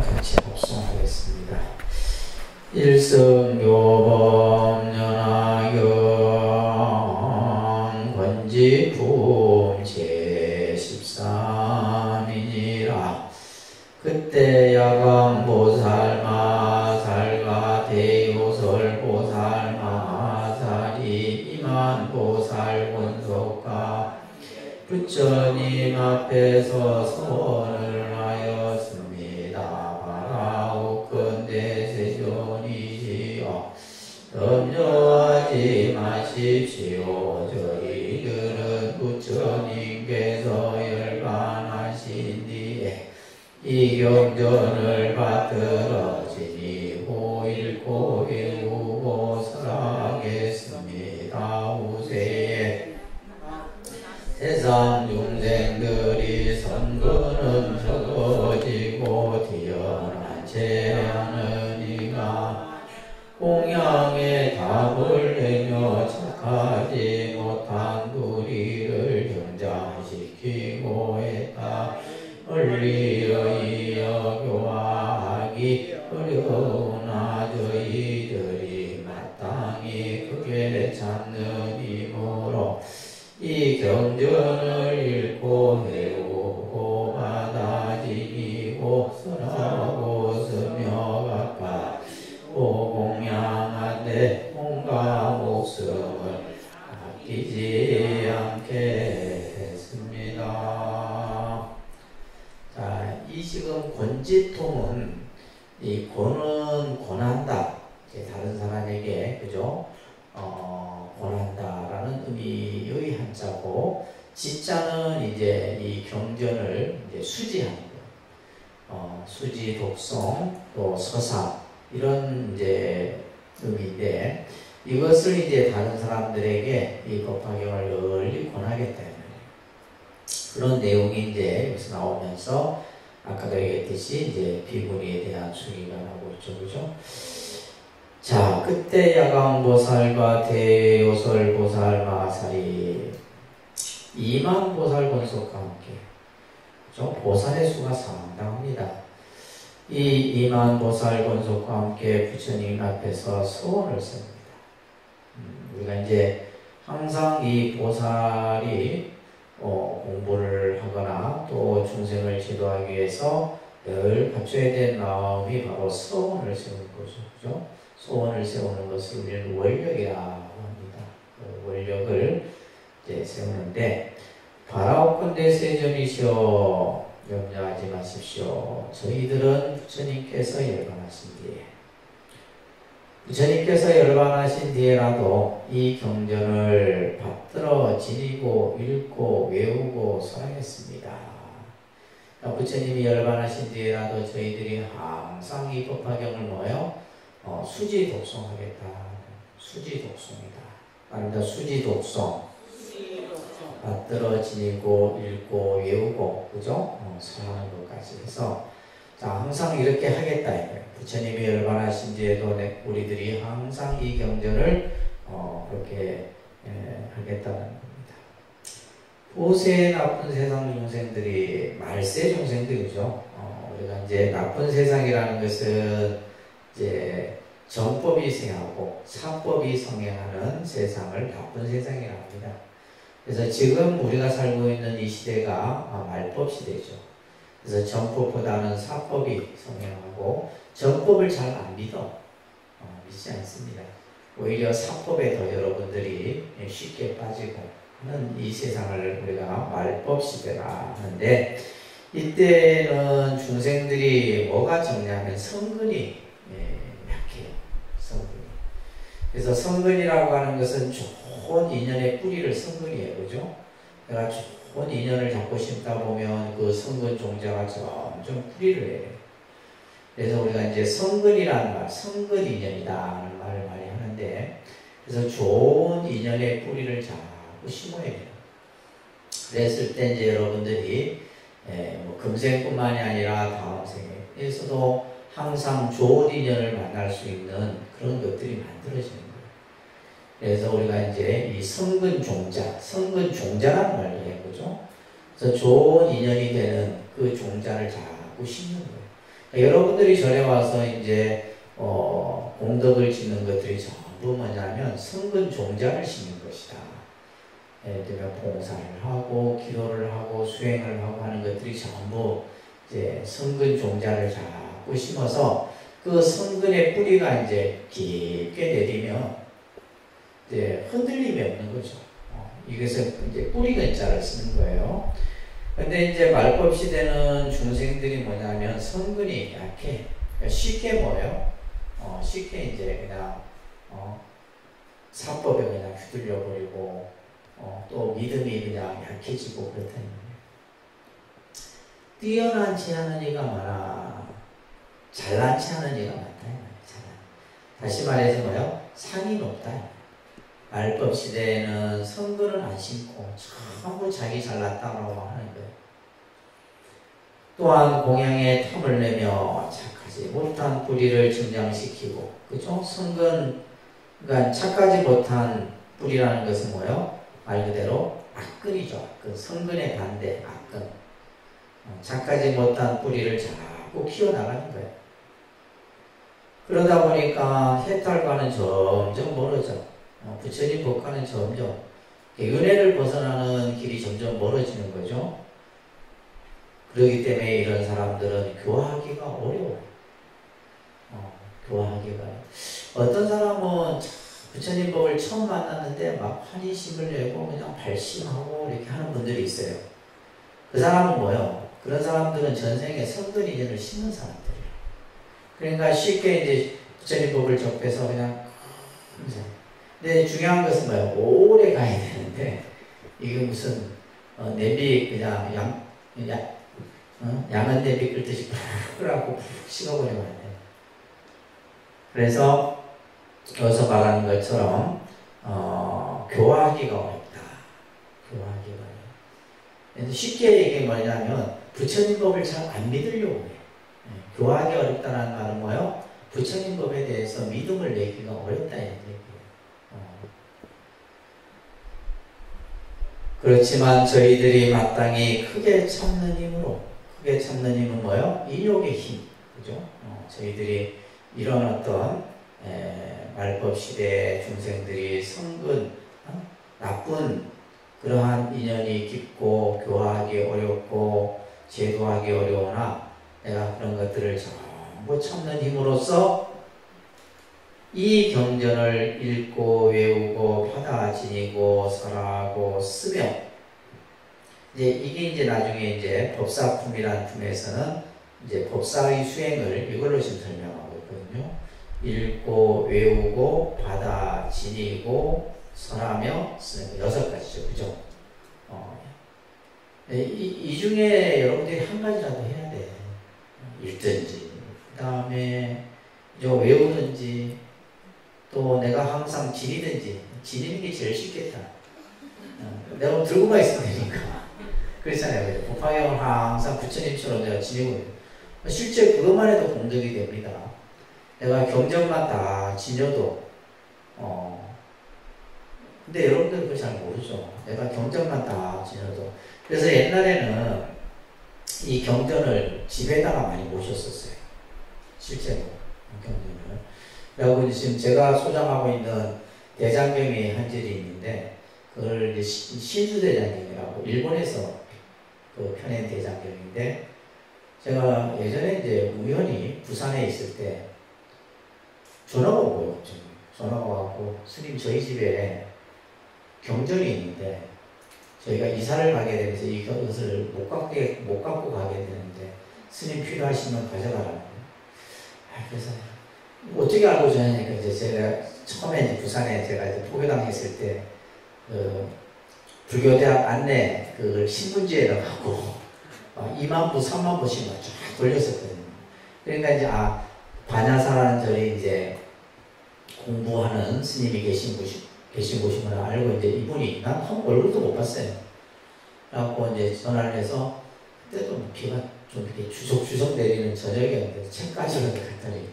같이 합성하겠습니다. 일승교범연하경 권지품 제13이니라. 그때 야광보살 마살과 대요설 보살 마살이 이만보살 권속과 부처님 앞에서 선을 하였습니다. 바라옵건대 세존이시여 염려하지 마십시오. 저희들은 부처님께서 열반하신 뒤에 이 경전을 받들어 지니고 읽고 외우고 설하겠습니다. 후세에 세상 중생들이 선거는 적어지고 뛰어난 제하느니가 공양의 답을 내며 착하지 못한 도리를 경장시키고 했다. 원리의 여교하기 어려우나 저희들이 마땅히 크게 찾는 이므로 이 경전을 읽고 배우고 받아지니고 설하고 쓰며 갚고 공양하되 몸과 목숨을 아끼지 않게 했습니다. 자, 이 지금 권지통은 이 권은 권한다. 다른 사람에게, 그죠? 권한다라는 의미의 한자고, 지자는 이제 이 경전을 이제 수지하는 거, 수지, 독성, 또 서사, 이런 이제 의미인데, 이것을 이제 다른 사람들에게 이 법화경을 널리 권하겠다. 그런 내용이 이제 여기서 나오면서, 아까도 얘기했듯이 이제 비구니에 대한 수기가 나오고 있죠. 그죠? 자, 그때 야광보살과 대요설보살 마살이 2만 보살 권속과 함께, 그죠? 보살의 수가 상당합니다. 이 2만 보살 권속과 함께 부처님 앞에서 소원을 씁니다. 우리가 이제 항상 이 보살이 공부를 하거나 또 중생을 지도하기 위해서 늘 갖춰야 될 마음이 바로 소원을 세우는 거죠. 그죠? 소원을 세우는 것을 우리는 원력이라고 합니다. 원력을 이제 세우는데, 바라옵건대 세존이시여 염려하지 마십시오. 저희들은 부처님께서 열반하신 뒤에, 부처님께서 열반하신 뒤에라도 이 경전을 받들어 지니고 읽고 외우고 설하겠습니다. 부처님이 열반하신 뒤에라도 저희들이 항상 이 법화경을 뭐예요? 수지 독송하겠다. 수지 독송이다. 말입니다. 수지 독송. 받들어 지니고 읽고 외우고, 그죠? 설하는 것까지 해서, 자, 항상 이렇게 하겠다. 부처님이 열반하신 뒤에도 우리들이 항상 이 경전을 그렇게 하겠다는 겁니다. 후세에 나쁜 세상 중생들이 말세 중생들이죠. 우리가 이제 나쁜 세상이라는 것은 이제 정법이 생하고 사법이 성행하는 세상을 나쁜 세상이라고 합니다. 그래서 지금 우리가 살고 있는 이 시대가 말법 시대죠. 그래서 정법보다는 사법이 성행하고 정법을 잘 안 믿지 않습니다. 오히려 사법에 더 여러분들이 쉽게 빠지고 하는 이 세상을 우리가 말법 시대라 하는데, 이때는 중생들이 뭐가 적냐면 성근이 약해요. 성근이. 그래서 성근이라고 하는 것은 좋은 인연의 뿌리를 성근이에요. 그죠? 내가 좋은 인연을 잡고 심다 보면 그 성근 종자가 점점 뿌리를 내요. 그래서 우리가 이제 성근이라는 말, 성근 인연이다 하는 말을 많이 하는데, 그래서 좋은 인연의 뿌리를 자꾸 심어야 돼요. 그랬을 때 이제 여러분들이 뭐 금생뿐만이 아니라 다음 생에서도 항상 좋은 인연을 만날 수 있는 그런 것들이 만들어지는 거예요. 그래서 우리가 이제 이 성근 종자라는 말을 해보죠. 그래서 좋은 인연이 되는 그 종자를 자꾸 심는 거예요. 여러분들이 절에 와서 이제 공덕을 짓는 것들이 전부 뭐냐면 성근 종자를 심는 것이다. 예를 들면 봉사를 하고 기도를 하고 수행을 하고 하는 것들이 전부 이제 성근 종자를 자꾸 심어서 그 성근의 뿌리가 이제 깊게 내리면 이제 흔들림이 없는 거죠. 이것은 이제 뿌리 근자를 쓰는 거예요. 근데 이제 말법 시대는 중생들이 뭐냐면 성근이 약해. 쉽게 뭐예요? 쉽게 이제 그냥 사법에 그냥 휘둘려 버리고 또 믿음이 그냥 약해지고 그렇다는 거예요. 뛰어나지 않은 이가 많아 잘나지 않은 이가 많다. 다시 말해서 뭐예요? 상이 높다. 말법 시대에는 성근은 안 심고 전부 자기 잘났다라고 하는 거예요. 또한 공양에 탐을 내며 착하지 못한 뿌리를 증장시키고, 그죠? 성근, 그러니까 착하지 못한 뿌리라는 것은 뭐예요? 말 그대로 악근이죠. 악근. 성근의 반대, 악근. 착하지 못한 뿌리를 자꾸 키워나가는 거예요. 그러다 보니까 해탈과는 점점 멀어져. 부처님 법과는 점점 은혜를 벗어나는 길이 점점 멀어지는 거죠. 그렇기 때문에 이런 사람들은 교화하기가 어려워요. 교화하기가. 어떤 사람은 부처님 법을 처음 만났는데 막 환희심을 내고 그냥 발심하고 이렇게 하는 분들이 있어요. 그 사람은 뭐예요? 그런 사람들은 전생에 성근 인연을 심는 사람들이에요. 그러니까 쉽게 이제 부처님 법을 접해서 그냥 근데 중요한 것은 뭐예요? 오래 가야 되는데 이게 무슨 내비 그냥 양은 내비 끓듯이 푹 하고 푹 식어버리면 안 돼요. 그래서 여기서 말하는 것처럼 교화하기가 어렵다. 교화하기가 어렵다. 쉽게 이게 뭐냐면 부처님 법을 잘 안 믿으려고 해요. 교화하기 어렵다는 말은 뭐예요? 부처님 법에 대해서 믿음을 내기가 어렵다. 그렇지만 저희들이 마땅히 크게 참는 힘으로, 크게 참는 힘은 뭐예요? 인욕의 힘. 그죠? 저희들이 이런 어떤 말법 시대의 중생들이 성근, 나쁜 그러한 인연이 깊고 교화하기 어렵고 제도하기 어려우나 내가 그런 것들을 전부 참는 힘으로써 이 경전을 읽고 외우고 받아 지니고 설하고 쓰며 이게 이제 나중에 이제 법사품이라는 품에서는 이제 법사의 수행을 이걸로 지금 설명하고 있거든요. 읽고 외우고 받아 지니고 설하며 쓰는 거 6가지죠. 그죠? 이 중에 여러분들이 한 가지라도 해야 돼. 읽든지 그 다음에 외우든지 또 내가 항상 지니든지 지니는 게 제일 쉽겠다. 내가 들고만 있으면 되니까. 그렇잖아요. 법화경을 항상 부처님처럼 내가 지니고 있는. 실제 그것만 해도 공덕이 됩니다. 내가 경전만 다 지녀도 근데 여러분들은 그걸 잘 모르죠. 내가 경전만 다 지녀도. 그래서 옛날에는 이 경전을 집에다가 많이 모셨었어요. 실제로 경전을. 그리고 지금 제가 소장하고 있는 대장경이 한 절이 있는데 그걸 이제 신수대장경이라고 일본에서 그 펴낸 대장경인데 제가 예전에 이제 우연히 부산에 있을 때 전화가 오고요. 전화가 왔고 스님 저희 집에 경전이 있는데 저희가 이사를 가게 되면서 이것을 못 갖고 가게 되는데 스님 필요하시면 가져가라는 거예요. 그래서 어떻게 알고 전화하니까 이제 제가 처음에 이제 부산에 제가 이제 포교당 했을 때 불교대학 안내 그걸 신문지에다 갖고 2만 부, 3만 부씩 쫙 돌렸었거든요. 그러니까 이제 반야사라는 절에 이제 공부하는 스님이 계신 곳이구나 알고 이제 이분이 난 한 얼굴도 못 봤어요. 그래갖고 이제 전화를 해서 그때도 비가 좀 이렇게 주석주석 내리는 저녁이었는데 책까지라도 갔더니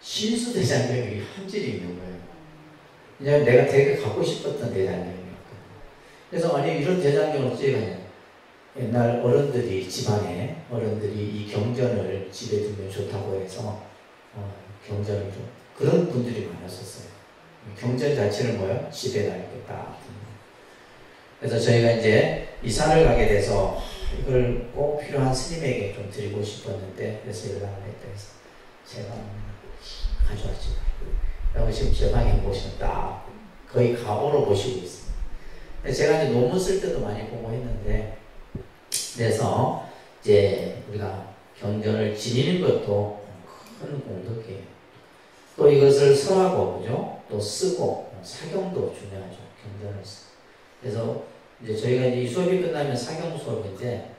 신수대장경이 한 질이 있는 거예요. 왜냐면 내가 되게 갖고 싶었던 대장경이었거든요. 그래서 아니 이런 대장경을 어찌 가냐. 옛날 어른들이 집안에 어른들이 이 경전을 집에 두면 좋다고 해서 경전을 좀 그런 분들이 많았었어요. 경전 자체는 뭐예요? 집에다 이렇게 딱. 그래서 저희가 이제 이사를 가게 돼서 이걸 꼭 필요한 스님에게 좀 드리고 싶었는데 그래서 연락을 했다 해서 제가 가져왔죠. 그리고 지금 제 방에 보시면 딱 거의 가보로 모시고 있습니다. 제가 이제 논문 쓸 때도 많이 공부했는데 그래서 이제 우리가 경전을 지니는 것도 큰 공덕이에요. 또 이것을 설하고 그죠? 또 쓰고 사경도 중요하죠. 경전을 쓰고. 그래서 이제 저희가 이제 이 수업이 끝나면 사경 수업인데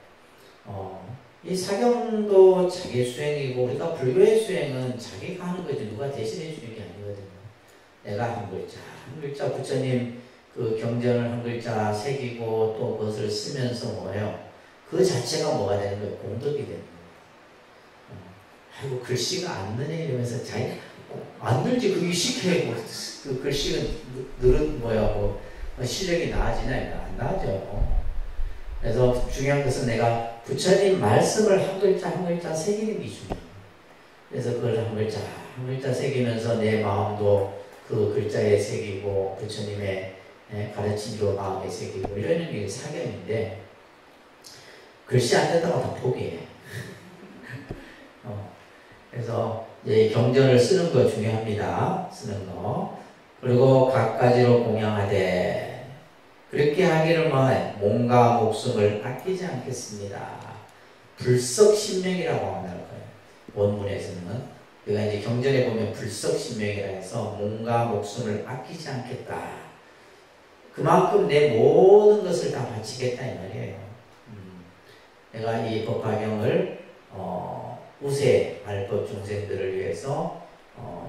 이 사경도 자기 수행이고 우리가 불교의 수행은 자기가 하는 거지 누가 대신해 주는 게 아니거든요. 내가 한 글자 부처님 그 경전을 한 글자 새기고 또 그것을 쓰면서 뭐예요? 그 자체가 뭐가 되는 거예요? 공덕이 되는 거예요. 아이고 글씨가 안 느네 이러면서 자기 안 늘지 그게 시켜야 그 글씨가 늘은 뭐 실력이 나아지나 안 나아져. 그래서 중요한 것은 내가 부처님 말씀을 한 글자 한 글자 새기는 게 중요해요. 그래서 그걸 한 글자 새기면서 내 마음도 그 글자에 새기고 부처님의 가르침으로 마음에 새기고 이러는 게 사경인데 글씨 안 된다고 다 포기해. 그래서 이제 경전을 쓰는 거 중요합니다. 쓰는 거. 그리고 각가지로 공양하되 그렇게 하기를 몸과 목숨을 아끼지 않겠습니다. 불석신명이라고 한다는 거예요. 원문에서는 우리가 이제 경전에 보면 불석신명이라 해서 몸과 목숨을 아끼지 않겠다. 그만큼 내 모든 것을 다 바치겠다 이 말이에요. 내가 이 법화경을 우세 알법 중생들을 위해서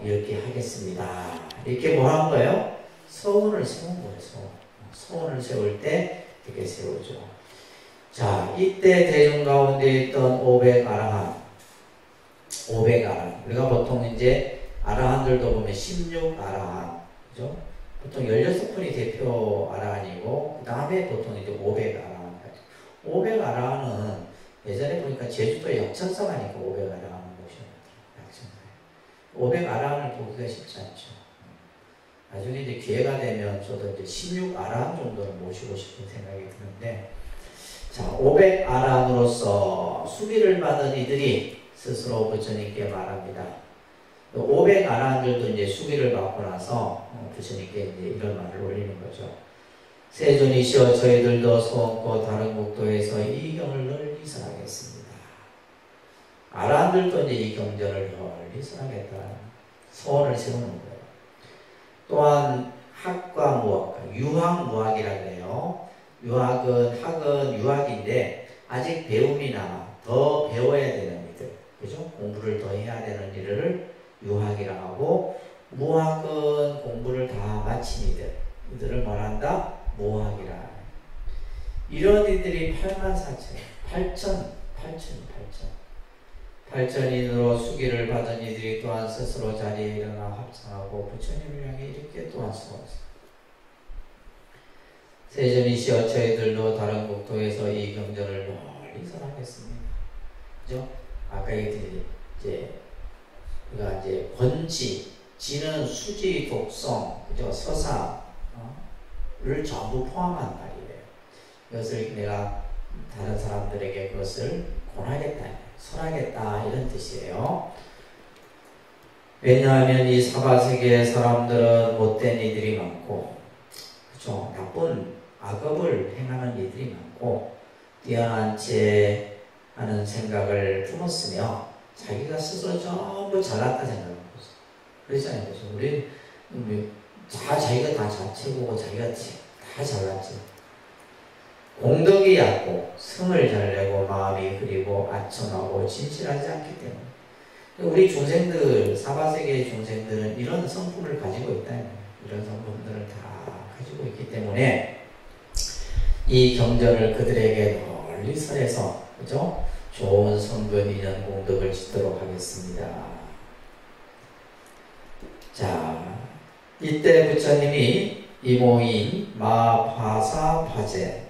이렇게 하겠습니다. 이렇게 뭐 한 거예요? 서원을 세운 거예요. 서원을 세울 때 이렇게 세우죠. 자, 이때 대중 가운데 있던 500아라한 우리가 보통 이제 아라한들도 보면 16아라한 그죠? 보통 16분이 대표 아라한이고 그 다음에 보통 이제 500아라한 500아라한은 예전에 보니까 제주도 약천사가니까 500아라한을 모셔놨더라고요. 500아라한을 보기가 쉽지 않죠. 나중에 이제 기회가 되면 저도 이제 16아라한 정도를 모시고 싶은 생각이 드는데, 자, 500아라한으로서 수비를 받은 이들이 스스로 부처님께 말합니다. 500아라한들도 이제 수비를 받고 나서 부처님께 이제 이런 말을 올리는 거죠. 세존이시여 저희들도 소원고 다른 국도에서 이 경을 널리 설하겠습니다. 아라한들도 이제 이 경전을 널리 설하겠다는 소원을 세우는 거예요. 또한 학과 무학과, 유학무학이라 그래요. 학은 유학인데 아직 배움이나 더 배워야 되는 일들, 그죠? 공부를 더 해야 되는 일을 유학이라 하고, 무학은 공부를 다 마친 이들을 말한다? 무학이라. 이런 이들이 8천인으로 수기를 받은 이들이 또한 스스로 자리에 일어나 합창하고 부처님을 향해 이렇게 또한 수고했습니다. 세존이시여 저희들도 다른 국토에서 이 경전을 널리 설하겠습니다. 그죠? 아까 얘기했듯이 이제 우리가 이제 권지, 지는 수지, 독성, 그죠? 서사를 전부 포함한 말이에요. 이것을 내가 다른 사람들에게 그것을 권하겠다, 설하겠다 이런 뜻이에요. 왜냐하면 이 사바세계의 사람들은 못된 이들이 많고, 그죠? 나쁜 악업을 행하는 이들이 많고 뛰어난 채 하는 생각을 품었으며 자기가 스스로 전부 잘났다 생각하는 거죠. 그렇잖아요. 그렇죠? 우리 자기가 다 자체고 자기가 다 잘났지. 공덕이 얕고 성을 잘 내고 마음이 흐리고 아첨하고 진실하지 않기 때문에 우리 중생들, 사바세계의 중생들은 이런 성품을 가지고 있다. 이런 성품들을 다 가지고 있기 때문에 이 경전을 그들에게 널리 설해서, 그죠? 좋은 성근 인연 공덕을 짓도록 하겠습니다. 자, 이때 부처님이 이모인 마파사파제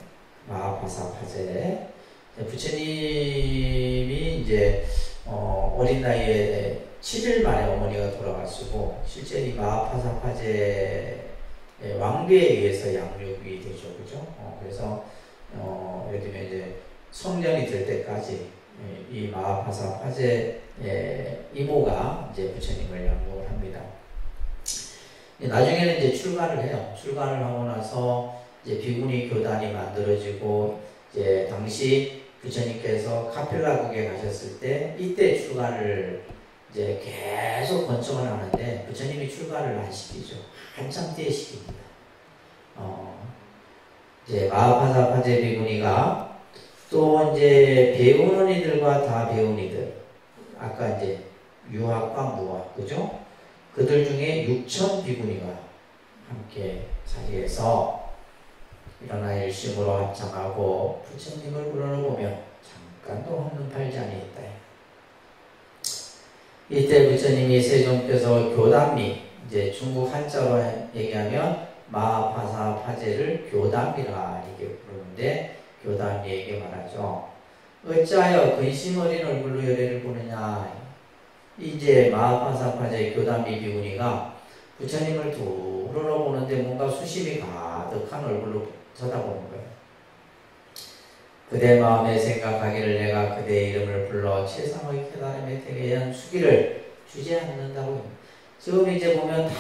부처님이 이제 어린 나이에 7일 만에 어머니가 돌아가시고 실제 이 마하파사파제 왕비에 의해서 양육이 되죠, 그죠? 그래서 예를 들면 이제 성년이 될 때까지 이 마하파사파제 이모가 이제 부처님을 양육을 합니다. 나중에는 이제 출가를 해요. 출가를 하고 나서 이제 비구니 교단이 만들어지고 이제 당시 부처님께서 카펠라국에 가셨을 때 이때 출가를 이제 계속 권청을 하는데 부처님이 출가를 안 시키죠. 한참 뒤에 시킵니다. 이제 마하파사파제 비구니가 또 이제 배우는 이들과 다 배운 이들, 아까 이제 유학과 무학, 그죠? 그들 중에 6천 비구니가 함께 자리에서 일어나 일심으로 합창하고 부처님을 우러러보며 잠깐도 한눈 팔지 아니했다. 이때 부처님이 세종께서 교담미, 이제 중국 한자로 얘기하면 마하파사파제를 교담미라 이렇게 부르는데 교담미에게 말하죠. 어찌하여 근심 어린 얼굴로 열애를 보느냐. 이제 마하파사파제 교담미 비구니가 부처님을 두 우러러보는데 뭔가 수심이 가득한 얼굴로 쳐다보는 거예요. 그대 마음에 생각하기를 내가 그대의 이름을 불러 최상의 깨달음에 되게 한 수기를 주지 않는다고. 지금 이제 보면 다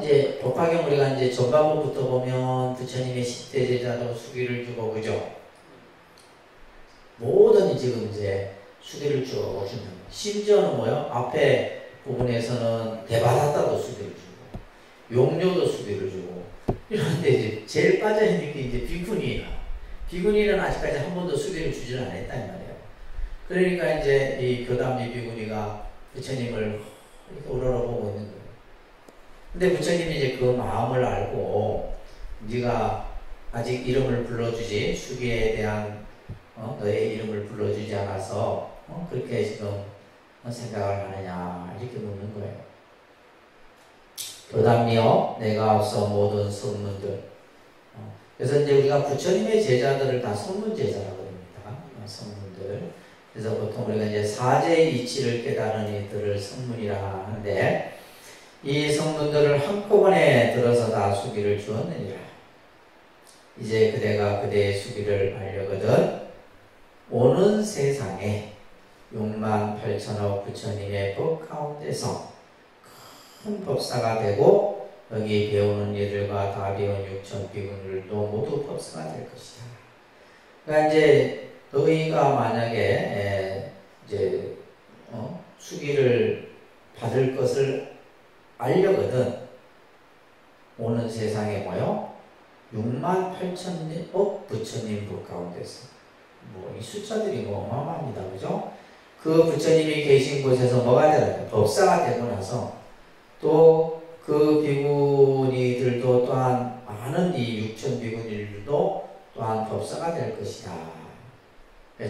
이제 법화경 우리가 이제 전반부부터 보면 부처님의 10대 제자도 수기를 주고, 그죠? 모든 지금 이제 수기를 쭉 주는. 심지어는 뭐요? 앞에 부분에서는 대바다다도 수기를 주고, 용료도 수기를 주고, 이런데 이제 제일 빠져있는 게 이제 비구니예요. 비구니는 아직까지 한 번도 수기를 주지를 않았단 말이에요. 그러니까 이제 이 교담미 비구니가 부처님을 이렇게 우러러보고 있는 거예요. 근데 부처님이 이제 그 마음을 알고 네가 아직 이름을 불러주지, 수기에 대한 너의 이름을 불러주지 않아서 그렇게 지금 생각을 하느냐 이렇게 묻는 거예요. 교담미여 내가 앞서 모든 성문들. 그래서 이제 우리가 부처님의 제자들을 다 성문제자라고 합니다. 성문들. 그래서 보통 우리가 이제 사제의 이치를 깨달은 이들을 성문이라 하는데 이 성문들을 한꺼번에 들어서 다 수기를 주었느니라. 이제 그대가 그대의 수기를 알려거든 오는 세상에 6만 8천억 부처님의 법 가운데서 큰 법사가 되고 여기 배우는 이들과 다 배운 6천 비구니들도 모두 법사가 될 것이다. 그러니까 이제 너희가 만약에 이제 수기를 받을 것을 알려거든 오는 세상에 뭐요? 6만 8천억 부처님 법 가운데서 뭐 이 숫자들이 뭐 어마어마합니다, 그죠? 그 부처님이 계신 곳에서 뭐가 되나? 법사가 되고 나서 또 그 비구니들도 또한 많은 이 6천 비구니들도 또한 법사가 될 것이다.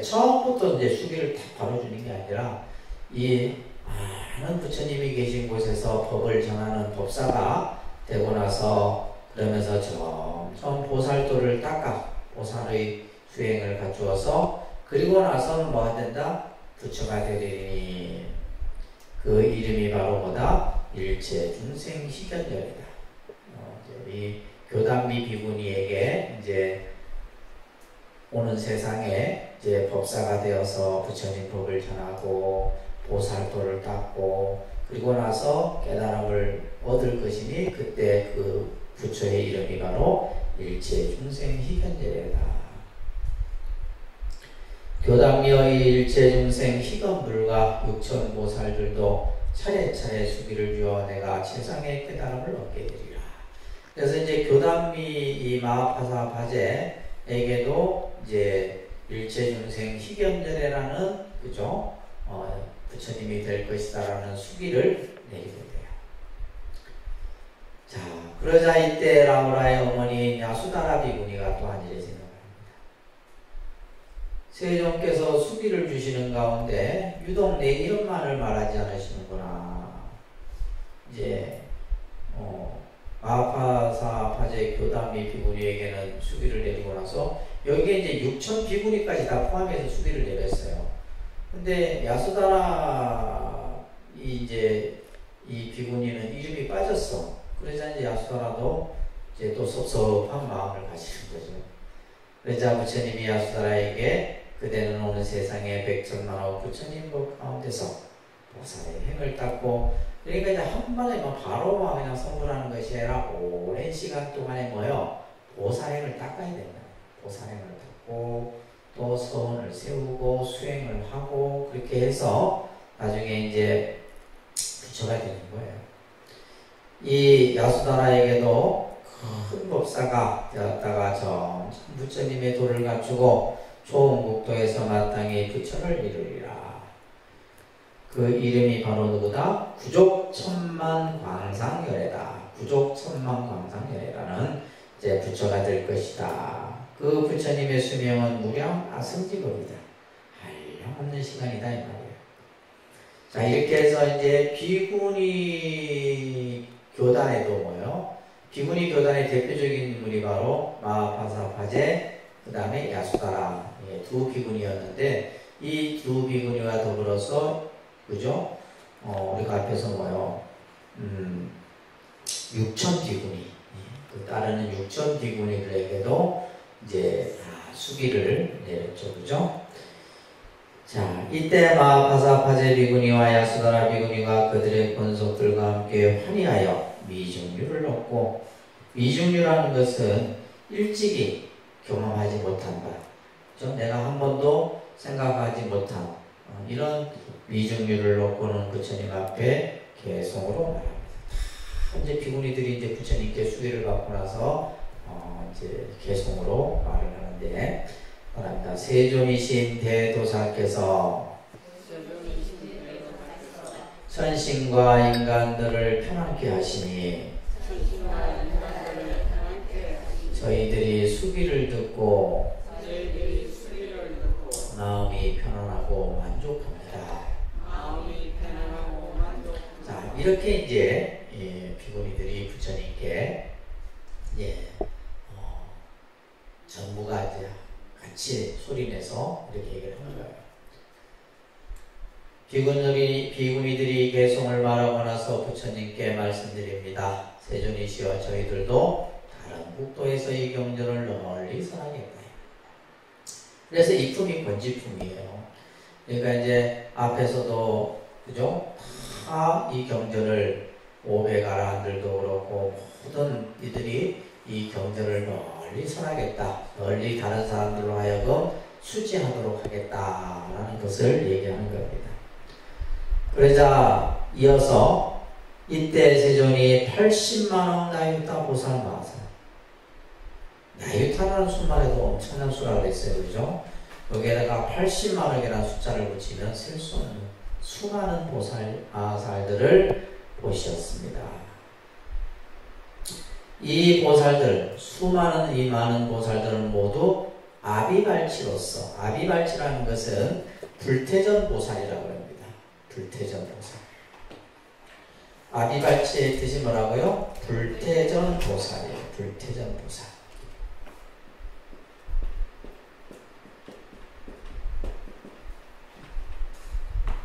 처음부터 이제 수기를 다 바로 주는 게 아니라 이 많은 부처님이 계신 곳에서 법을 전하는 법사가 되고 나서 그러면서 점점 보살도를 닦아 보살의 수행을 갖추어서 그리고 나서는 뭐가 된다? 부처가 되리니 그 이름이 바로 뭐다? 일체 중생 희견열이다. 이 교담미 비구니에게 이제 오는 세상에 이제 법사가 되어서 부처님 법을 전하고 보살도를 닦고 그리고 나서 깨달음을 얻을 것이니 그때 그 부처의 이름이 바로 일체 중생 희견열이다. 교담미의 일체 중생 희견불과 육천보살들도 차례차례 수기를 주어 내가 최상의 깨달음을 얻게 되리라. 그래서 이제 교담미 이 마하파사파제에게도 이제 일체중생 희견열애라는 그죠? 부처님이 될 것이다라는 수기를 내리게 돼요. 자, 그러자 이때 라오라의 어머니 야수다라 비구니가 또한 이래 생각합니다. 세종께서 수기를 주시는 가운데 유독 내 이름만을 말하지 않으시는구나. 이제 마파사파제 교담이 비구니에게는 수비를 내리고 나서 여기에 이제 6천 비구니까지 다 포함해서 수비를 내렸어요. 근데 야수다라 이제 이 비구니는 이름이 빠졌어. 그러자 이제 야수다라도 이제 또 섭섭한 마음을 가지는 거죠. 그러자 부처님이 야수다라에게 그대는 오늘 세상에 백천만호 부처님법 가운데서 보살의 행을 닦고, 그러니까 이제 한 번에 바로 그냥 선물하는 것이 아니라 오랜 시간 동안에 보살행을 닦아야 된다. 보살행을 닦고 또 서원을 세우고 수행을 하고 그렇게 해서 나중에 이제 부처가 되는 거예요. 이 야수다라에게도 큰 법사가 되었다가 전 부처님의 도를 갖추고 좋은 국도에서 마땅히 부처를 이루리라. 그 이름이 바로 누구다? 구족천만광상열애다. 구족천만광상열애라는 이제 부처가 될 것이다. 그 부처님의 수명은 무량 아승지법이다. 한량없는 시간이다 이 말이에요. 자, 이렇게 해서 이제 비구니 교단에도 비구니 교단의 대표적인 인물이 바로 마하파사파제, 그 다음에 야수다라, 두 비구니였는데 이 두 비구니와 더불어서 그죠? 우리가 앞에서 6천 비구니, 그 따르는 6천 비구니들에게도 이제 수기를 내렸죠, 그죠? 자, 이때 마하파사파제 비구니와 야수다라 비구니가 그들의 권속들과 함께 환희하여 미중류를 얻고, 미중류라는 것은 일찍이 경험하지 못한 바, 그죠? 내가 한 번도 생각하지 못한 이런 미중류를 얻고는 부처님 앞에 개송으로 말합니다. 현재 비구니들이 이제 부처님께 수위를 받고 나서 이제 개송으로 말을 하는데 말합니다. 세존이신 대도사께서 천신과 인간들을 편안케 하시니 저희들이 수기를 듣고 마음이 편안하고 만족합니다. 자, 이렇게 이제 비구니들이 부처님께 전부가 이제 같이 소리내서 이렇게 얘기를 하는 거예요. 비구니들이 개송을 말하고 나서 부처님께 말씀드립니다. 세존이시여 저희들도 다른 국도에서 이 경전을 널리 선하겠다. 그래서 이 품이 권지품이에요. 그러니까 이제 앞에서도 그죠? 다 이 경전을 오베가라한들도 그렇고 모든 이들이 이 경전을 널리 선하겠다. 널리 다른 사람들로 하여금 수지하도록 하겠다라는 것을 얘기하는 겁니다. 그러자 이어서 이때 세존이 80만원 나유타 보살 마하사. 나유타라는 수만 해도 엄청난 수라고 그랬어요. 그죠? 여기에다가 80만원이라는 숫자를 붙이면 셀 수 없는 수많은 보살, 마하살들을 보셨습니다. 이 보살들, 수많은 이 많은 보살들은 모두 아비발치로서, 아비발치라는 것은 불태전 보살이라고 합니다. 불태전 보살. 아비발치의 뜻이 뭐라고요? 불태전 보살이에요. 불태전 보살.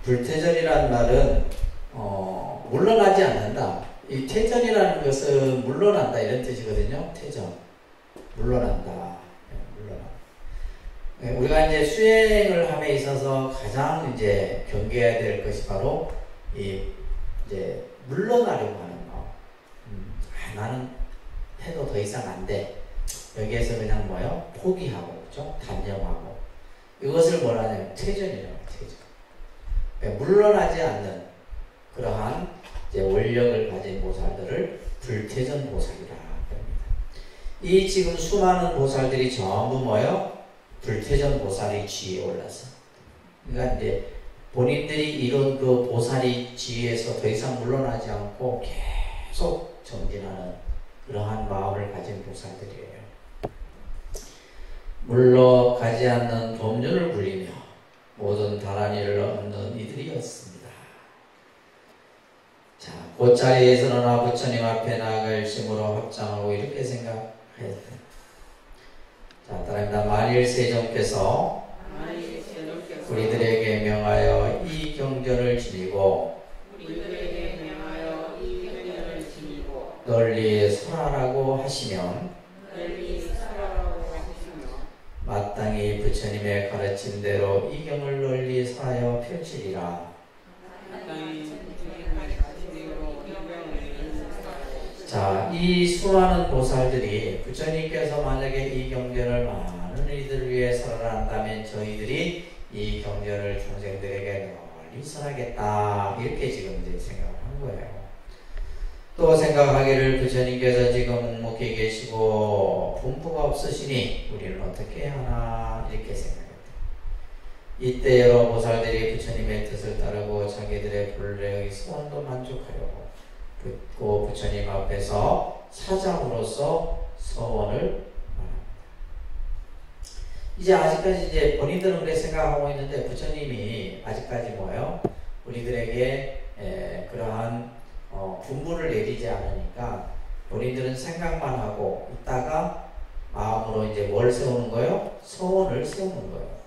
불태전이라는 말은 물러나지 않는다. 이 태전이라는 것은 물러난다 이런 뜻이거든요. 태전, 물러난다. 물러나. 우리가 이제 수행을 함에 있어서 가장 이제 경계해야 될 것이 바로 이 이제 물러나려고 하는 마음. 나는 해도 더 이상 안 돼. 여기에서 그냥 포기하고, 그죠? 단념하고. 이것을 뭐라냐면 태전이라고 해요. 태전. 물러나지 않는 그러한 이제 원력을 가진 보살들을 불태전 보살이라 합니다. 이 지금 수많은 보살들이 전부 불태전 보살의 지위에 올라서, 그러니까 이제 본인들이 이룬 그 보살의 지위에서 더 이상 물러나지 않고 계속 정진하는 그러한 마음을 가진 보살들이에요. 물러가지 않는 법륜을 불리며 모든 다란이를 얻는 이들이었습니다. 자, 그 자리에서는 부처님 앞에 나아가 일심으로 합장하고 이렇게 생각해야 돼. 자, 따라합니다. 만일 세종께서 우리들에게 명하여 이 경전을 지니고 널리 설하라고 하시면 마땅히 부처님의 가르침대로 이 경을 널리 설하여 펼치리라. 자, 이 수많은 보살들이 부처님께서 만약에 이 경전을 많은 이들을 위해 설한다면 저희들이 이 경전을 중생들에게 널리 설하겠다. 이렇게 지금 이제 생각을 한 거예요. 또 생각하기를 부처님께서 지금 묵묵히 계시고 분부가 없으시니 우리는 어떻게 하나 이렇게 생각했다. 이때 여러 보살들이 부처님의 뜻을 따르고 자기들의 본래의 소원도 만족하려고 그 부처님 앞에서 사장으로서 서원을 말합니다. 이제 아직까지 이제 본인들은 그렇게 생각하고 있는데 부처님이 아직까지 뭐예요? 우리들에게 그러한 분부를 내리지 않으니까 본인들은 생각만 하고 있다가 마음으로 이제 뭘 세우는 거예요? 소원을 세우는 거예요.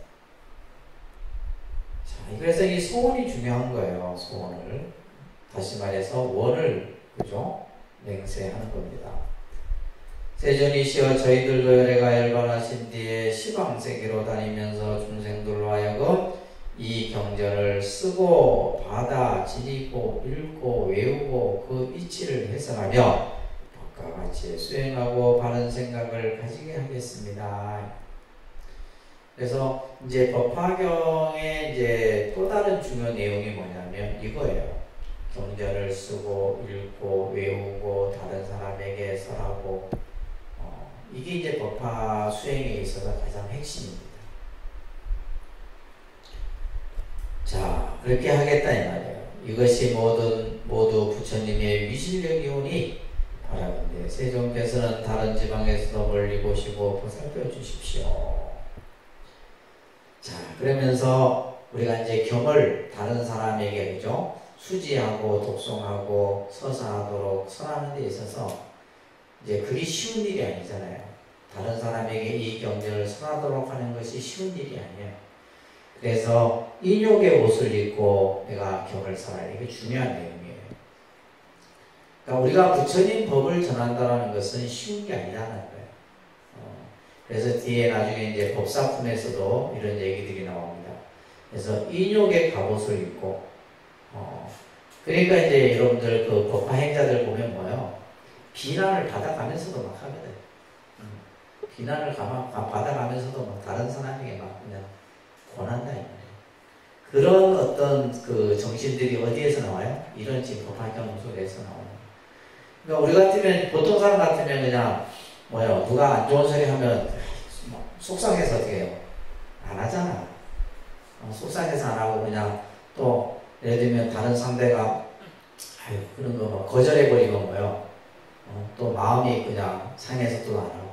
자, 그래서 이 소원이 중요한 거예요. 소원을. 다시 말해서 원을, 그죠? 맹세하는 겁니다. 세존이시여 저희들도 열애가 열반하신 뒤에 시방세계로 다니면서 중생들로 하여금 이 경전을 쓰고 받아 지니고 읽고 외우고 그 이치를 해석하며 법과 같이 수행하고 바른 생각을 가지게 하겠습니다. 그래서 이제 법화경의 이제 또 다른 중요한 내용이 뭐냐면 이거예요. 경전을 쓰고 읽고 외우고 다른 사람에게 설하고 이게 이제 법화 수행에 있어서 가장 핵심입니다. 자, 그렇게 하겠다 이 말이에요. 이것이 모두 부처님의 위실력이오니 바라건대 세종께서는 다른 지방에서도 멀리 보시고 보살펴 주십시오. 자, 그러면서 우리가 이제 경을 다른 사람에게 그죠? 수지하고 독송하고 서사하도록 설하는 데 있어서 이제 그게 쉬운 일이 아니잖아요. 다른 사람에게 이 경전을 설하도록 하는 것이 쉬운 일이 아니에요. 그래서 인욕의 옷을 입고 내가 경을 설하라. 이게 중요한 내용이에요. 그러니까 우리가 부처님 법을 전한다는 것은 쉬운 게 아니라는 거예요. 그래서 뒤에 나중에 이제 법사품에서도 이런 얘기들이 나옵니다. 그래서 인욕의 갑옷을 입고 그러니까 이제 여러분들 그 법화 행자들 보면 뭐예요? 비난을 받아가면서도 막 하거든. 비난을 받아가면서도 막 다른 사람에게 막 그냥 권한다. 그런 어떤 그 정신들이 어디에서 나와요? 이런 지금 법화경 속에서 나와요. 그러니까 우리 같으면, 보통 사람 같으면 그냥 뭐예요? 누가 안 좋은 소리 하면 속상해서 어떻게 해요? 안 하잖아. 속상해서 안 하고 그냥 또 예를 들면 다른 상대가 아유 그런 거 막 거절해버리고 뭐요. 또 마음이 그냥 상해서 또 안 하고.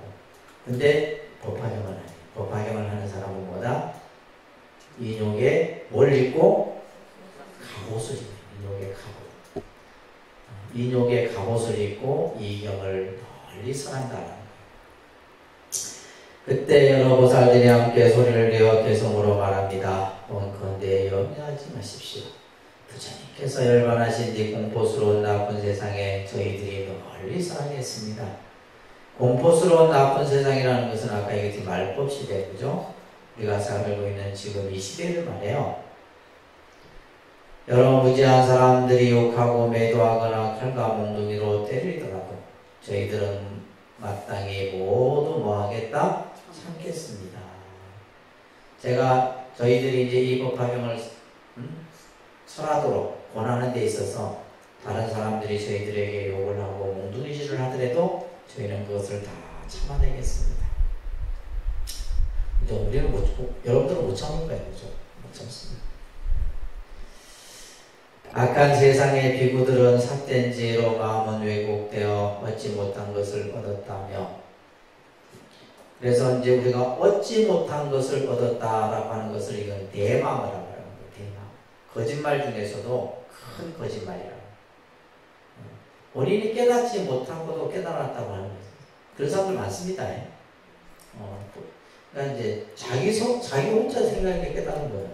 근데 법화경을 하네. 법화경을 하는 사람은 뭐다? 인욕에 뭘 입고? 갑옷을 입고. 인욕에 갑옷. 인욕에 갑옷을 입고 이 경을 멀리 설한다는 거예요. 그때 여러 보살들이 함께 소리를 내어 개성으로 말합니다. 원컨대 염려하지 마십시오. 부처님께서 열반하신 뒤 공포스러운 나쁜 세상에 저희들이 널리 설하겠습니다. 공포스러운 나쁜 세상이라는 것은 아까 얘기했듯이 말법 시대, 그죠? 우리가 살고 있는 지금 이 시대를 말해요. 여러 무지한 사람들이 욕하고 매도하거나 칼과 몽둥이로 때리더라도 저희들은 마땅히 모두 뭐하겠다? 참겠습니다. 제가 저희들이 이제 이 법화경을 설하도록 권하는 데 있어서 다른 사람들이 저희들에게 욕을 하고 몽둥이질을 하더라도 저희는 그것을 다 참아내겠습니다. 근데 우리는 여러분들은 못 참을 거예요. 그죠? 못 참습니다. 악한 세상의 비구들은 삿된 지혜로 마음은 왜곡되어 얻지 못한 것을 얻었다며, 그래서 이제 우리가 얻지 못한 것을 얻었다라고 하는 것을 이건 대망이라고 하는 거예요. 대망. 거짓말 중에서도 큰 거짓말이라고. 본인이 깨닫지 못하고도 깨달았다고 하는 거죠. 그런 사람들 많습니다. 그러니까 이제 자기 혼자 생각에 깨달은 거예요.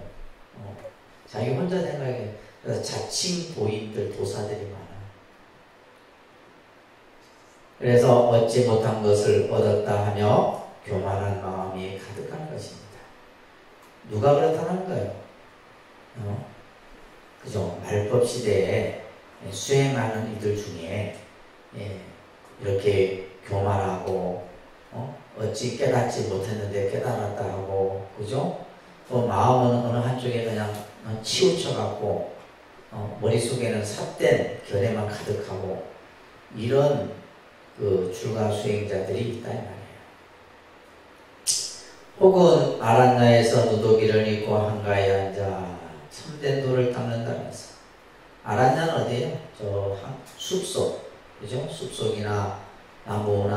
자기 혼자 생각에. 그래서 자칭 도인들, 도사들이 많아요. 그래서 얻지 못한 것을 얻었다 하며 교만한 마음이 가득한 것입니다. 누가 그렇다는 거예요? 그죠? 말법 시대에 수행하는 이들 중에 이렇게 교만하고 어찌 깨닫지 못했는데 깨달았다 하고, 그죠? 또 마음은 어느 한쪽에 그냥 치우쳐갖고 머릿속에는 삿된 결에만 가득하고, 이런 그 출가 수행자들이 있다 이 말이에요. 혹은 아란나에서 누더기를 입고 한가에 앉아 참된 돌을 닦는다면서. 아란나는 어디예요? 저 숲속, 그죠? 숲속이나 나무